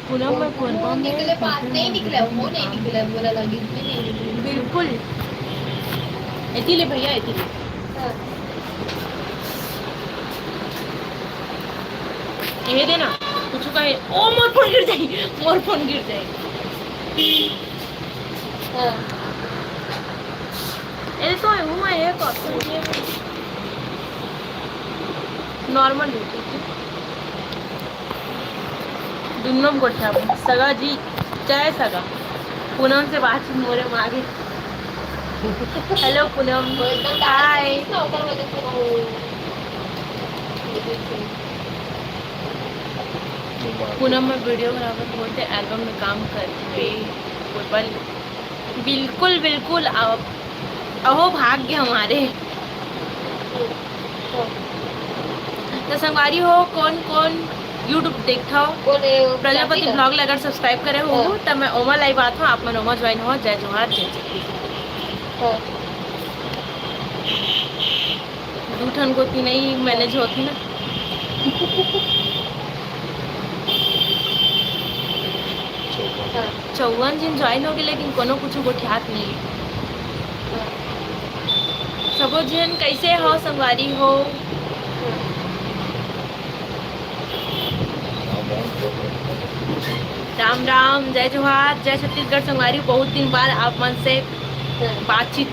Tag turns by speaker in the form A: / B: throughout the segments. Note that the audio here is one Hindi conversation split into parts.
A: पूनम में
B: वो निकले बात नहीं निकला, वो नहीं निकला, बोला लगी नहीं निकला
A: बिल्कुल। इतनी ले भैया इतनी ले।
B: हाँ
A: ये देना कुछ का ओ मोर फोन गिर जाए, मोर फोन गिर जाए।
B: हाँ
A: ये तो है वो है नॉर्मल दुन्नम गोठा सगा जी चाहे सगा पूनम से बातचीत मोरे मागे। हेलो पूनम हाय। पूनम में वीडियोग्राफर बोलते एल्बम में काम करते बोल बिल्कुल बिल्कुल अहो भाग्य हमारे। तो संगवारी हो कौन कौन यूट्यूब देखता हो प्रजापति ब्लॉग ले अगर सब्सक्राइब करे हो तब मैं ओमा लाइव आता हूँ, आप मन ओमा ज्वाइन हो। जय जोहार जय जय। दूठन को तीन ही मैनेज होती ना। चौवन जिन ज्वाइन हो गए लेकिन कोनो कुछ को ठाक नहीं। सबो जन कैसे हो संगवारी हो। राम राम जय जोहार जय छत्तीसगढ़ संगवारी। बहुत दिन बाद आप मन से बातचीत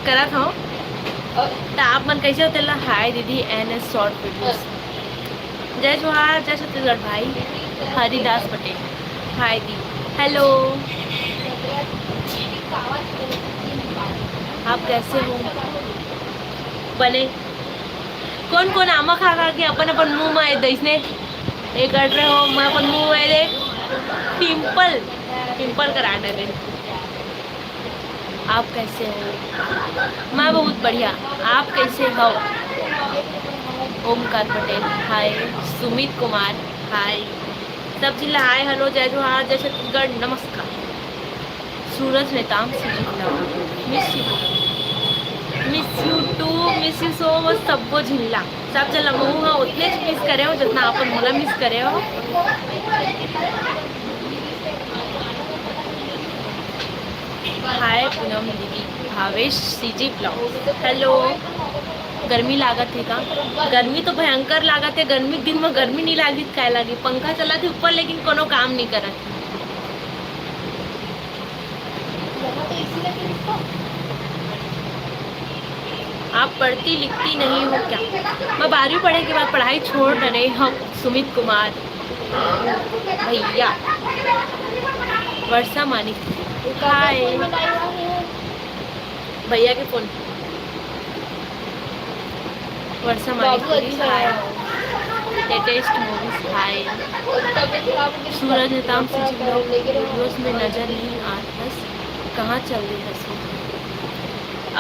A: करत हो तो आप मन कैसे होते ला। हाय दीदी NS शॉर्ट वीडियोस। जय जोहार जय छत्तीसगढ़ भाई हरिदास पटेल। हाय दी हेलो आप कैसे हो बने। कौन कौन आमा खा खा के अपन अपन मुंह में दैसने ये कर रहे हो। मैं अपन मुंह में दे पिंपल पिंपल करा दे। आप कैसे हो। मैं बहुत बढ़िया आप कैसे हो। ओमकार पटेल हाय। सुमित कुमार हाय। सब जिला हाय हेलो जय जोहार जय छत्तीसगढ़ नमस्कार। Suraj Netam miss you so much सबको झिल्ला सब चला महू हाँ उतने मिस करे हो जितना अपन मोला मिस करे हो। हाय पूनम दीदी भावेश CG ब्लॉग हेलो। गर्मी लागत है का। गर्मी तो भयंकर लागत है। गर्मी दिन में गर्मी नहीं लागी क्या लागी पंखा चला थे ऊपर लेकिन कोनो काम नहीं करत। आप पढ़ती लिखती नहीं हो क्या। मैं 12वीं पढ़े के बाद पढ़ाई छोड़ रहे हम। सुमित कुमार भैया वर्षा मानिक हाय। भैया के फोन वर्षा मानिक हाय। लेटेस्ट मूवीज हाय। सूरज नेताम वीडियोस में नजर नहीं आ बस कहाँ चल रही है।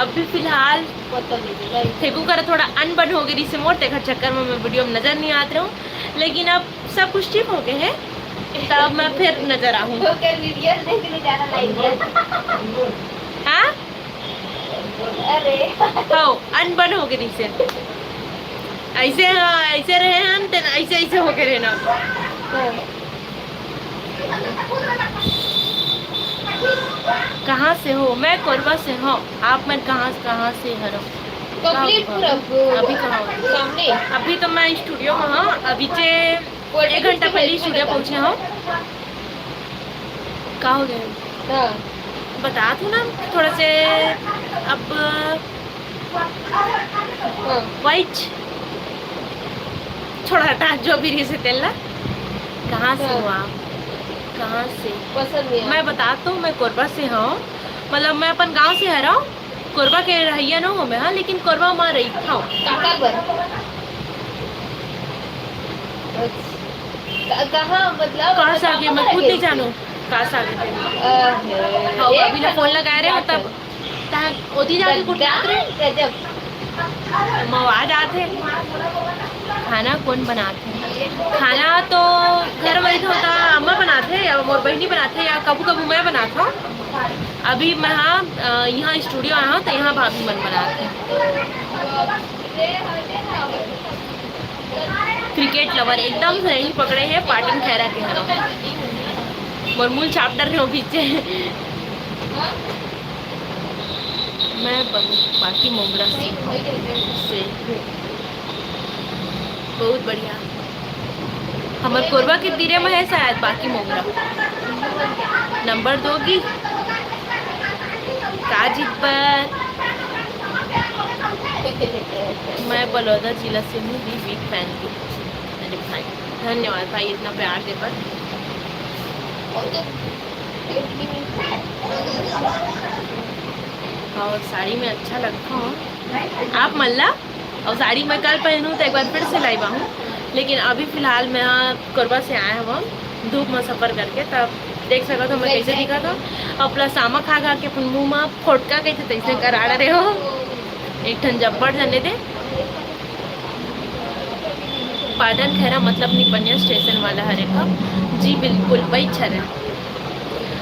A: अब भी फिलहाल फेंकू कर थोड़ा अनबन हो गई से मोर तेखर चक्कर में मैं वीडियो में नजर नहीं आते हूँ लेकिन अब सब कुछ ठीक हो गए हैं तब मैं फिर नजर आऊँ। हाँ हो अनबन हो गई से ऐसे हाँ ऐसे रहे हम ऐसे ऐसे हो गए रहना। कहाँ से हो। मैं कोरबा से हूँ। आप मैं कहाँ से हरो अभी कहाँ हो सामने। अभी तो मैं स्टूडियो में हूँ। अभी से 1 घंटा पहले स्टूडियो पहुँचे हूँ। कहाँ हो गए बता दूँ ना थोड़ा से अब वाइट थोड़ा हटा जो भी रही से तेला। कहाँ से हो आप कहाँ से पसंद नहीं। मैं बताता हूँ मैं कोरबा से हूँ मतलब मैं अपन गांव से हरा हूँ। कोरबा के रहिया ना हूँ मैं हाँ लेकिन कोरबा में रही था।
B: कहाँ मतलब
A: कहाँ से आगे मैं खुद नहीं जानू कहाँ से आगे हाँ अभी ना फोन लगाए रहे हो तब ओदी जाके कुछ आवाज आते। खाना कौन बनाते हैं। खाना तो घर में होता अम्मा बनाते या मोर बहनी बनाते या कभी कभी मैं बनाता हूँ। अभी मैं हाँ यहाँ स्टूडियो आया हूँ तो यहाँ भाभी मन बनाते हैं। क्रिकेट लवर एकदम सही पकड़े हैं पाटन खैरा के हरों। मोर मूल चैप्टर रहे हो पीछे। मैं बाकी मोगरा से बहुत बढ़िया। हमार कोरबा के दिरे में है शायद बाकी मोगरा। नंबर दोगी काजिद पर। मैं बलौदा जिला से हूँ, भी बिग फैन की। अरे भाई धन्यवाद भाई इतना प्यार दे पर। और साड़ी में अच्छा लगता हूँ आप मल्ला। और साड़ी मैं कल पहनूँ तो एक बार फिर से लाई हूँ, लेकिन अभी फ़िलहाल मैं कोरबा से आए हम धूप में सफ़र करके, तब देख सका तो मैं कैसे दिखा था। और प्लस सामा खा खा के अपन मुँह में फोटका कैसे तैसे करा रहे हो। एक ठन जब्बर जने थे पाटन खैरा मतलब निपनिया स्टेशन वाला हरे का जी बिल्कुल वही छर है।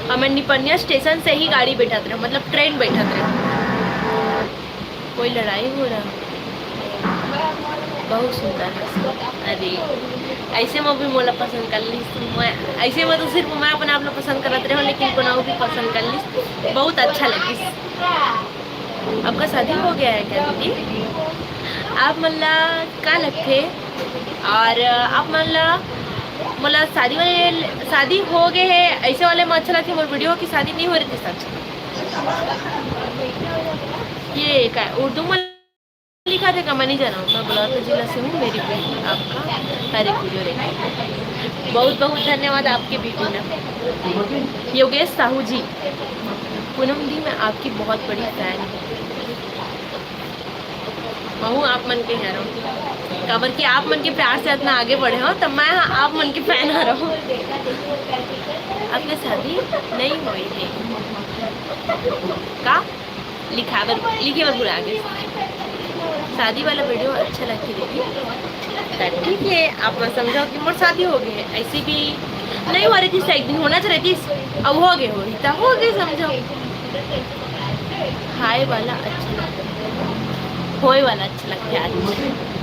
A: हमें निपनिया स्टेशन से ही गाड़ी बैठा रहे, मतलब ट्रेन बैठा रहे। कोई लड़ाई हो रहा बहुत सुंदर है। अरे ऐसे में भी मोला पसंद कर ली, ऐसे में तो सिर्फ मैं अपने आप लोग पसंद करते रहे, लेकिन को भी पसंद कर ली, बहुत अच्छा लगी। आपका शादी हो गया है क्या दीदी? आप मल्ला क्या लगते और आप मल्ला मोला शादी हो गए है ऐसे वाले में अच्छा लगता है। मोर वीडियो की शादी नहीं हो रही थी सच। ये क्या उर्दू में लिखा था? मैं नहीं जाना। मैं बलौदा जिला से हूँ, मेरी बेटी आपका हरे वीडियो देखा। बहुत बहुत धन्यवाद आपके बेटी ने। योगेश साहू जी। पूनम दी मैं आपकी बहुत बड़ी फैन हूँ। हूँ आप मन के है रहा कबर कि आप मन के प्यार से इतना आगे बढ़े हो, तब मैं आप मन के फैन आ रहा हूँ। आपने शादी नहीं हुई थी का लिखे पर पूरा आगे शादी वाला वीडियो अच्छा लगती देखी। ठीक है आप मैं समझाओ कि मोर शादी हो गई है, ऐसी भी नहीं हो रही थी, एक दिन होना चाहिए थी, अब हो गए हो गए समझो। हाय वाला अच्छा लगता है, होए वाला अच्छा लगता है।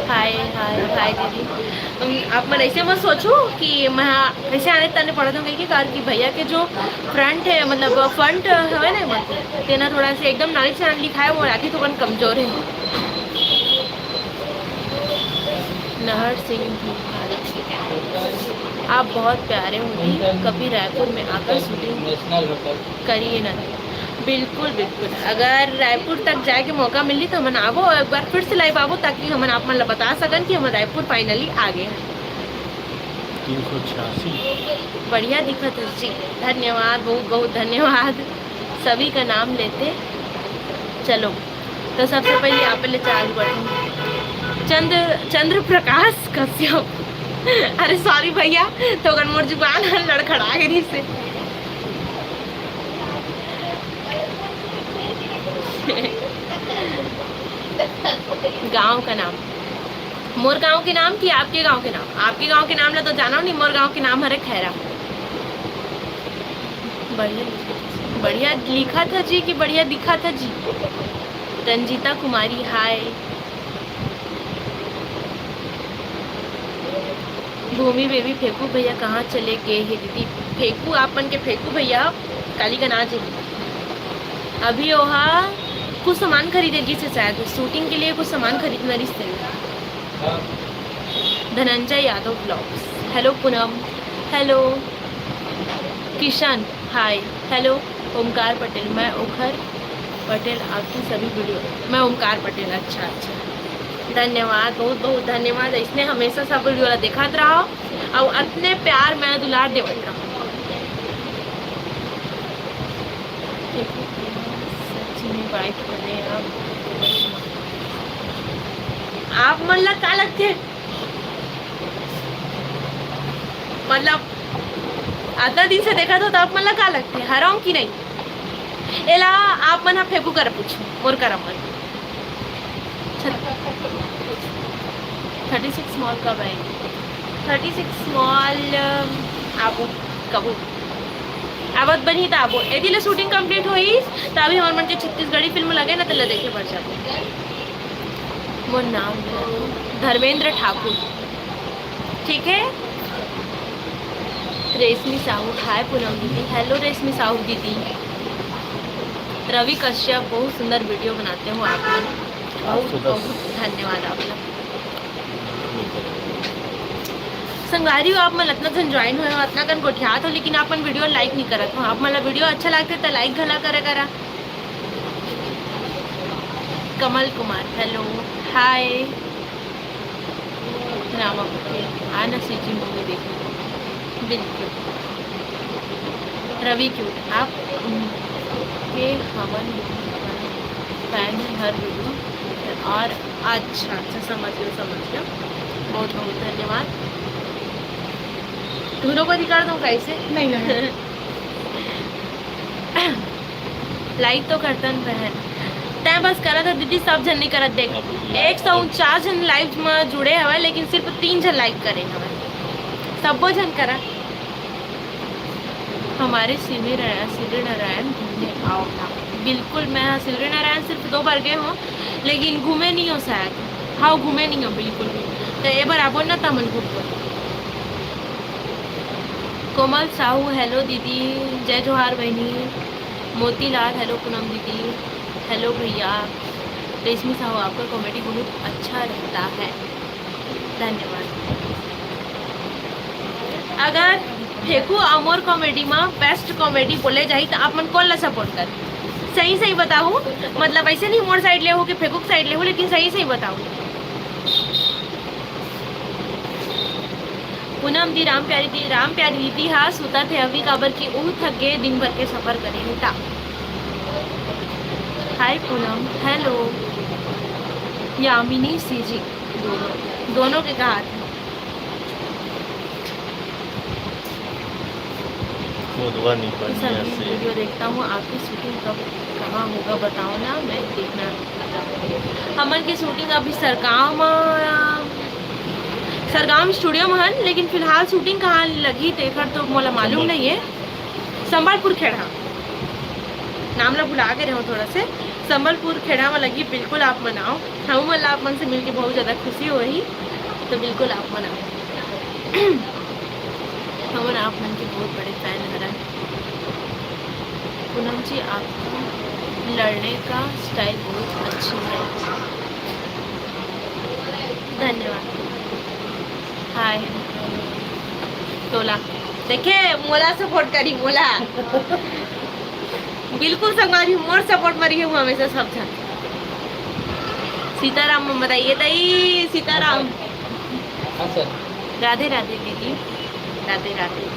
A: हाय हाय हाय दीदी। आप मैं ऐसे मत सोचो कि मैं ऐसे आने तने पढ़ा दूँगी कि कार की भैया के जो फ्रंट है मतलब फ्रंट है ना मत तेना थोड़ा सा एकदम नाली से लिखा है, वो राखी थोड़ा कमजोर है। नहर सिंह आप बहुत प्यारे होंगे, कभी रायपुर में आकर शूटिंग करिए ना। बिल्कुल बिल्कुल, अगर रायपुर तक जाए के मौका मिली तो हम आवो एक बार फिर से लाइव आवो, ताकि हम आप मतलब बता सकन कि हम रायपुर फाइनली आ गए हैं।
C: 386
A: बढ़िया दिखत है जी, धन्यवाद बहुत बहुत धन्यवाद। सभी का नाम लेते चलो। तो सबसे पहले आप ले चालू बढ़ो। चंद्र प्रकाश कश्यप। अरे सॉरी भैया, तो अगर मोर जुबान लड़खड़ा गई से। गांव का नाम, मोर गांव के नाम कि आपके गांव के नाम? आपके गांव के नाम ना तो जाना नहीं, मोर गांव के नाम हरे खैरा। बढ़िया लिखा था जी कि बढ़िया दिखा था जी। रंजीता कुमारी हाय। भूमि बेबी फेंकू भैया कहाँ चले गए हैं दीदी? फेंकू आप मन के फेंकू भैया काली का नाच है। अभी वहाँ कुछ सामान खरीदेगी से शायद शूटिंग के लिए कुछ सामान खरीदना रिश्ते में। Dhananjay Yadav blogs hello. Poonam hello. Kishan hi hello. Omkar Patel मैं ओखर पटेल आपकी सभी वीडियो। मैं ओमकार पटेल अच्छा अच्छा धन्यवाद बहुत बहुत धन्यवाद। इसने हमेशा सब वीडियो देखत रहा और इतने प्यार मैं दुलार देवत रहा। बाइक बने आप मतलब क्या लगते मतलब आधा दिन से देखा तो आप मतलब क्या लगते हराऊं कि नहीं? एला आप मन फेंकू कर पूछो मोर कर मन 36 स्मॉल कब आएगी? 36 स्मॉल आबू कबू आवत बनी तो आबो यदि ले शूटिंग कंप्लीट हुई तभी हमारे मन के छत्तीसगढ़ी फिल्म लगे ना तो ले देखे पड़ जाते। मोर नाम धर्मेंद्र ठाकुर ठीक है। रेशमी साहू, हाय पूनम दीदी, हेलो रेशमी साहू दीदी। रवि कश्यप, बहुत सुंदर वीडियो बनाते हो आप लोग, बहुत बहुत धन्यवाद आप लोग। संगवारी हो आप मन इतना जन ज्वाइन हुए हो, इतना कन गोठियात हो, लेकिन आप मन वीडियो लाइक नहीं करत हो। आप मन ला वीडियो अच्छा लगते तो लाइक घला करे करा। Kamal Kumar, hello hi. रामा आना सीजी मूवी देखो, बिल्कुल। रवि क्यूट, आप उनके हवन फैन है हर वीडियो, और अच्छा अच्छा समझ गया, बहुत बहुत धन्यवाद। दोनों को दिखा दूँ कैसे? नहीं लाइक तो करतन बहन, तय बस करा था दीदी, सब जन नहीं करत। देख 149 जन लाइव में जुड़े हवे, लेकिन सिर्फ 3 जन लाइक करे हवे, सबो जन करा। हमारे सिवनी नारायण घूमने आओ था। बिल्कुल, मैं सिवनी नारायण सिर्फ 2 बार गए हूँ, लेकिन घूमे नहीं हो शायद। हाँ घूमे नहीं हो बिल्कुल भी, तो एक बार आपो ना तमन घूम। कोमल साहू, हेलो दीदी, जय जोहार बहनी। मोतीलाल, हेलो पूनम दीदी, हेलो भैया। रेशमी साहू, आपका कॉमेडी बहुत अच्छा रहता है, धन्यवाद। अगर फेंकू अमोर कॉमेडी में बेस्ट कॉमेडी बोले जाए तो आप मन कौन ला सपोर्ट कर? सही सही बताऊँ, मतलब ऐसे नहीं मोर साइड ले हो कि फेंकू साइड ले हो, लेकिन सही सही बताऊँ। पूनम दी, राम प्यारी दीदी, हाँ सुता थे अभी काबर की ऊ थक गए दिन भर के सफर करे उठा। हाय पूनम, हेलो। यामिनी सीजी, दोनों के कहा थे। सभी वीडियो देखता हूँ, आपकी शूटिंग कब कहाँ होगा बताओ ना, मैं देखना। हमन की शूटिंग अभी सरगाम स्टूडियो में है, लेकिन फिलहाल शूटिंग कहाँ लगी तेकर तो मोला मालूम नहीं है। संबलपुर खेड़ा, नाम ला भुला के रहो थोड़ा से। संबलपुर खेड़ा में लगी, बिल्कुल आप मनाओ। हम मतलब आप मन से मिलके बहुत ज़्यादा खुशी हो रही, तो बिल्कुल आप मनाओ। हम आप मन के बहुत बड़े फैन हरा। पूनम जी, आपका लड़ने का स्टाइल बहुत अच्छी है, धन्यवाद। हाय तोला, देखे मोला सपोर्ट करी, मोला बिल्कुल संगवारी मोर सपोर्ट मरी हूँ हमेशा सब जन। सीताराम बताइए तई, सीताराम। राधे राधे दीदी, राधे राधे।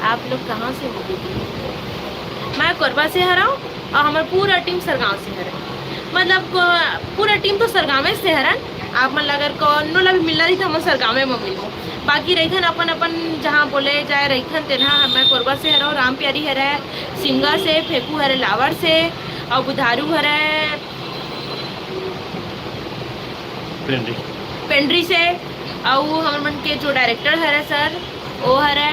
A: आप लोग कहाँ से हो दीदी? मैं कोरबा से हरा हूँ, और हमारा पूरा टीम सरगांव से हरा, मतलब पूरा टीम तो सरगांव से हरन। आप मन अगर कोनो ला भी मिलना रही तो हम सरगांव में मिलो, बाकी रहीथन अपन अपन जहाँ बोले जाए रहीथन तेना। मैं कोरबा से हरा, राम प्यारी हरा, सिंगा से, फेकू हरे लावर से, और बुधारू हरे पेंड्री से, और हमारे मन के जो डायरेक्टर हरे सर वो हरे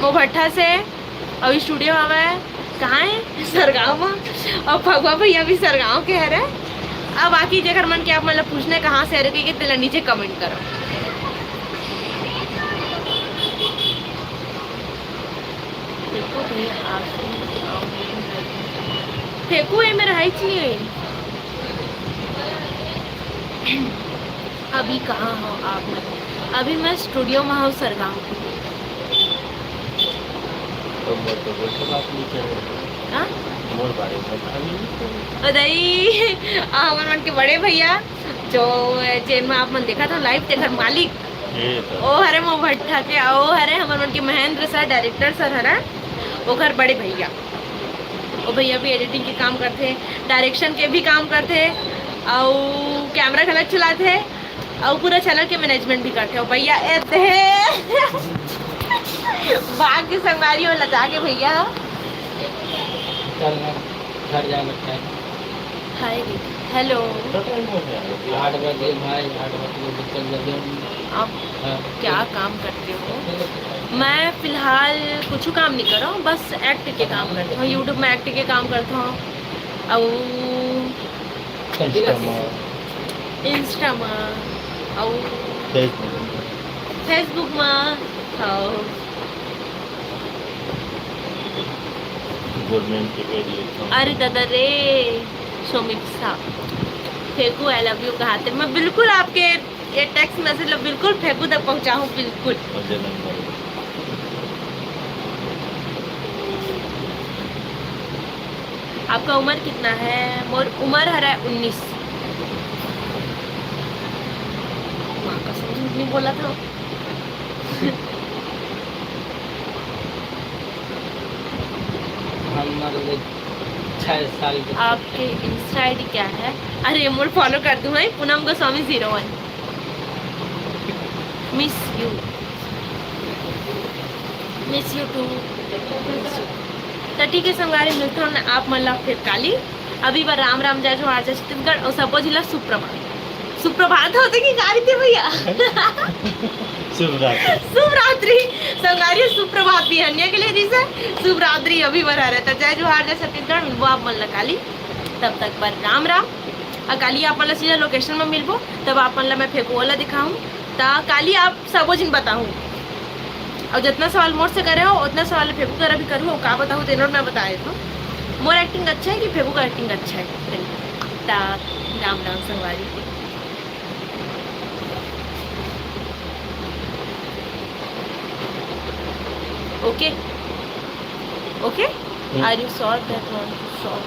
A: मोभट्ठा से, और स्टूडियो हवे कहाँ है सरगांव में, और भगवा भैया भी सरगांव के हरे। अब बाकी जगह मन के आप मतलब पूछने कहाँ से हरे के तेला नीचे कमेंट करो। फेंकू है मेरा है चाहिए। अभी कहाँ हो आप? अभी मैं स्टूडियो में हूँ सरगांव की। हमारे मन के बड़े भैया जो चैन में आप मन देखा था लाइव तेखर मालिक ओ हरे मोभट्ठा के, ओ हरे हमारे मन के महेंद्र सर डायरेक्टर सर हरा, वो घर बड़े भैया। वो भैया भी एडिटिंग के काम करते, डायरेक्शन के भी काम करते, और कैमरा खलक चलाते, और पूरा चैनल के मैनेजमेंट भी करते हो भैया। बाग के संगवारी और लगा के भैया
C: घर जा लगता है।
A: हाय हेलो,
C: 8 बजे भाई, 8 बजे
A: आप क्या काम करते हो? मैं फिलहाल कुछ काम नहीं कर रहा हूँ, बस एक्ट के काम करती हूँ, यूट्यूब में एक्ट के काम करता हूँ, और इंस्टा में और फेसबुक में
D: गवर्नमेंट के पेज लिखता हूँ।
A: अरे दादा रे शोमित साहब फेंकू आई लव यू कहा थे मैं बिल्कुल आपके ये टेक्स्ट मैसेज बिल्कुल फेंकू तक पहुंचाऊं बिल्कुल।
D: और जन्म
A: आपका उम्र कितना है? मोर उम्र है 19। माँ का समझ नहीं बोला था।
C: हमारे 6 साल के
A: आपके इंस्टा आईडी क्या है? अरे मोर फॉलो कर दूं है Poonam Goswami 01। Miss you too. तो ठीक है संगारी मिलते हैं आप मतलब फिर काली अभी बार राम राम जय जोहार जय छत्तीसगढ़ और सब जिला सुप्रभात। सुप्रभात होते कि गाड़ी थे भैया। शुभ रात्रि संगारी सुप्रभात भी अन्य के लिए जिसे शुभ रात्रि अभी बढ़ा रहता जय जोहार जय छत्तीसगढ़ मिलबो आप मन काली तब तक पर राम राम। और काली आप मतलब सीधा लोकेशन में मिलबो तब आप मतलब मैं फेंको वाला दिखाऊँ ता काली आप सबो जिन बताऊँ और जितना सवाल मोर से करे हो उतना सवाल फेंकू कर अभी करूँ का बताऊँ तेनों मैं बताए तो मोर एक्टिंग अच्छा है कि फेंकू का एक्टिंग अच्छा है ता राम राम संगवारी। Okay okay are you sure that want to shot